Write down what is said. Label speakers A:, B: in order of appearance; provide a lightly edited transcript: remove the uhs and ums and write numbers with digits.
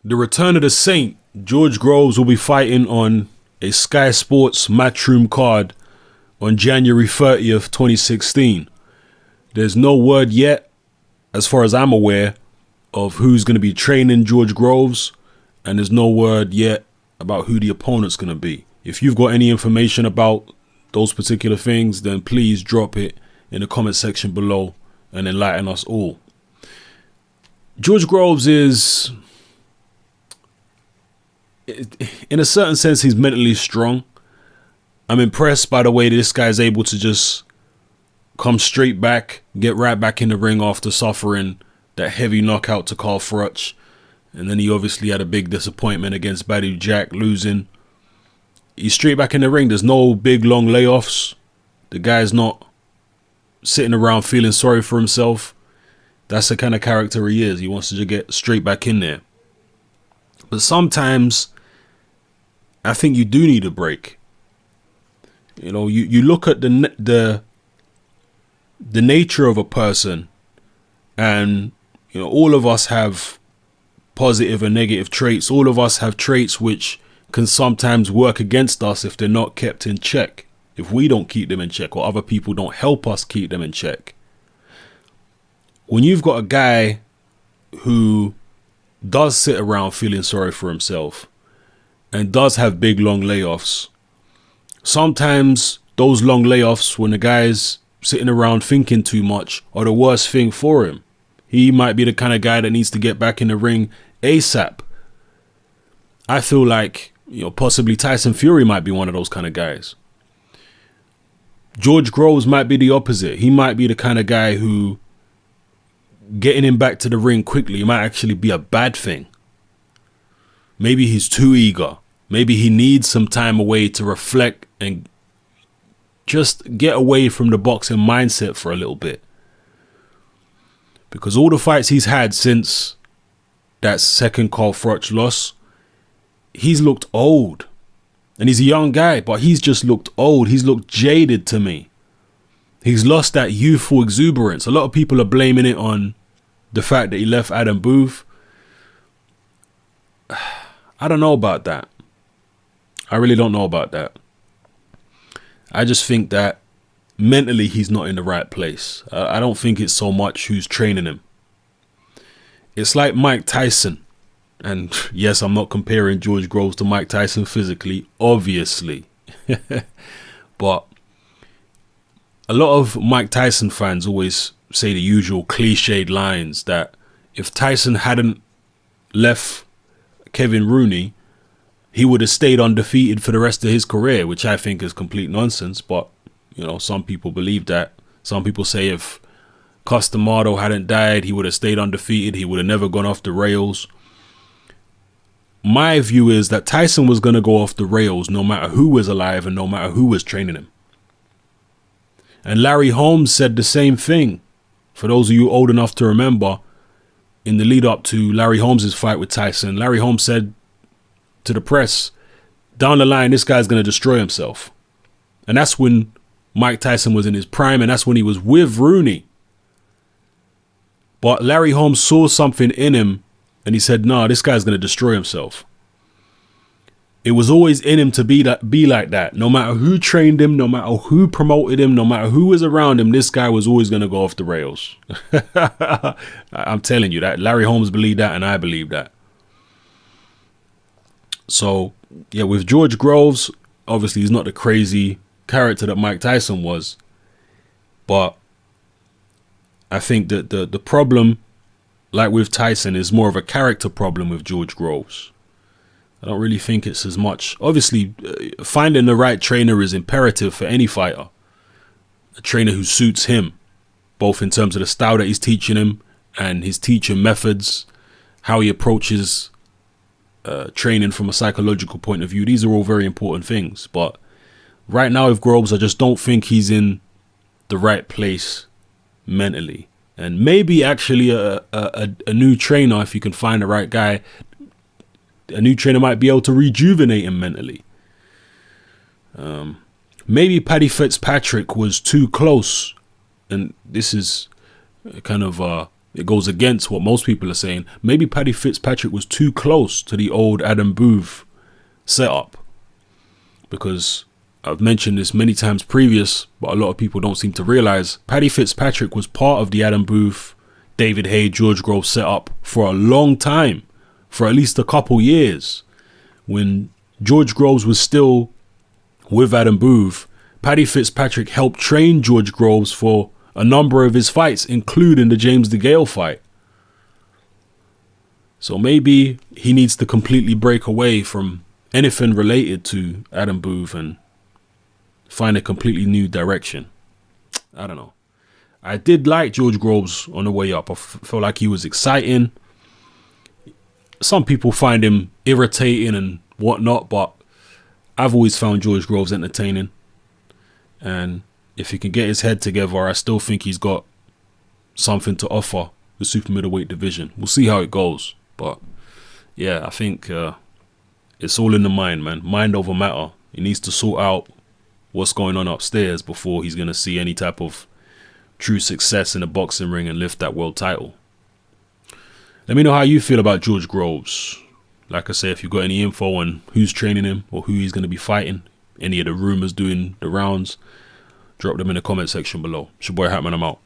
A: The return of the Saint. George Groves will be fighting on a Sky Sports Matchroom card on January 30th, 2016. There's no word yet, as far as I'm aware, of who's going to be training George Groves, and there's no word yet about who the opponent's going to be. If you've got any information about those particular things, then please drop it in the comment section below and enlighten us all. George Groves is, in a certain sense, he's mentally strong. I'm impressed by the way this guy is able to just come straight back, get right back in the ring after suffering that heavy knockout to Carl Froch. And then he obviously had a big disappointment against Badou Jack, losing. He's straight back in the ring. There's no big, long layoffs. The guy's not sitting around feeling sorry for himself. That's the kind of character he is. He wants to just get straight back in there. But sometimes I think you do need a break. You know, you look at the nature of a person, and you know, all of us have positive and negative traits. All of us have traits which can sometimes work against us if they're not kept in check. If we don't keep them in check, or other people don't help us keep them in check. When you've got a guy who does sit around feeling sorry for himself and does have big long layoffs, sometimes those long layoffs, when the guy's sitting around thinking too much, are the worst thing for him. He might be the kind of guy that needs to get back in the ring ASAP. I feel like, you know, possibly Tyson Fury might be one of those kind of guys. George Groves might be the opposite. He might be the kind of guy who getting him back to the ring quickly might actually be a bad thing. Maybe he's too eager. Maybe he needs some time away to reflect and just get away from the boxing mindset for a little bit. Because all the fights he's had since that second Carl Froch loss, he's looked old. And he's a young guy, but he's just looked old. He's looked jaded to me. He's lost that youthful exuberance. A lot of people are blaming it on the fact that he left Adam Booth. I don't know about that. I really don't know about that. I just think that mentally he's not in the right place. I don't think it's so much who's training him. It's like Mike Tyson. And yes, I'm not comparing George Groves to Mike Tyson physically, obviously. But a lot of Mike Tyson fans always say the usual cliched lines that if Tyson hadn't left Kevin Rooney, he would have stayed undefeated for the rest of his career, which I think is complete nonsense. But, you know, some people believe that. Some people say if Cus D'Amato hadn't died, he would have stayed undefeated. He would have never gone off the rails. My view is that Tyson was going to go off the rails no matter who was alive and no matter who was training him. And Larry Holmes said the same thing. For those of you old enough to remember, in the lead up to Larry Holmes' fight with Tyson, Larry Holmes said to the press, down the line, this guy's going to destroy himself. And that's when Mike Tyson was in his prime, and that's when he was with Rooney. But Larry Holmes saw something in him, and he said, nah, this guy's going to destroy himself. It was always in him to be like that. No matter who trained him, no matter who promoted him, no matter who was around him, this guy was always going to go off the rails. I'm telling you that. Larry Holmes believed that, and I believe that. So, yeah, with George Groves, obviously he's not the crazy character that Mike Tyson was. But I think that the problem, like with Tyson, is more of a character problem with George Groves. I don't really think it's as much. Obviously, finding the right trainer is imperative for any fighter. A trainer who suits him, both in terms of the style that he's teaching him and his teaching methods, how he approaches training from a psychological point of view. These are all very important things. But right now with Groves, I just don't think he's in the right place mentally. And maybe actually a new trainer, if you can find the right guy, a new trainer might be able to rejuvenate him mentally. Maybe Paddy Fitzpatrick was too close. And this is kind of it goes against what most people are saying. Maybe Paddy Fitzpatrick was too close to the old Adam Booth setup, because I've mentioned this many times previous, but a lot of people don't seem to realize Paddy Fitzpatrick was part of the Adam Booth, David Hay, George Groves setup for a long time, for at least a couple years. When George Groves was still with Adam Booth, Paddy Fitzpatrick helped train George Groves for a number of his fights, including the James DeGale fight. So maybe he needs to completely break away from anything related to Adam Booth and find a completely new direction. I don't know. I did like George Groves on the way up. I felt like he was exciting. Some people find him irritating and whatnot, but I've always found George Groves entertaining. And if he can get his head together, I still think he's got something to offer the super middleweight division. We'll see how it goes. But yeah, I think it's all in the mind, man. Mind over matter. He needs to sort out what's going on upstairs before he's going to see any type of true success in the boxing ring and lift that world title. Let me know how you feel about George Groves. Like I say, if you've got any info on who's training him or who he's going to be fighting, any of the rumors doing the rounds, drop them in the comment section below. It's your boy Hatman, I'm out.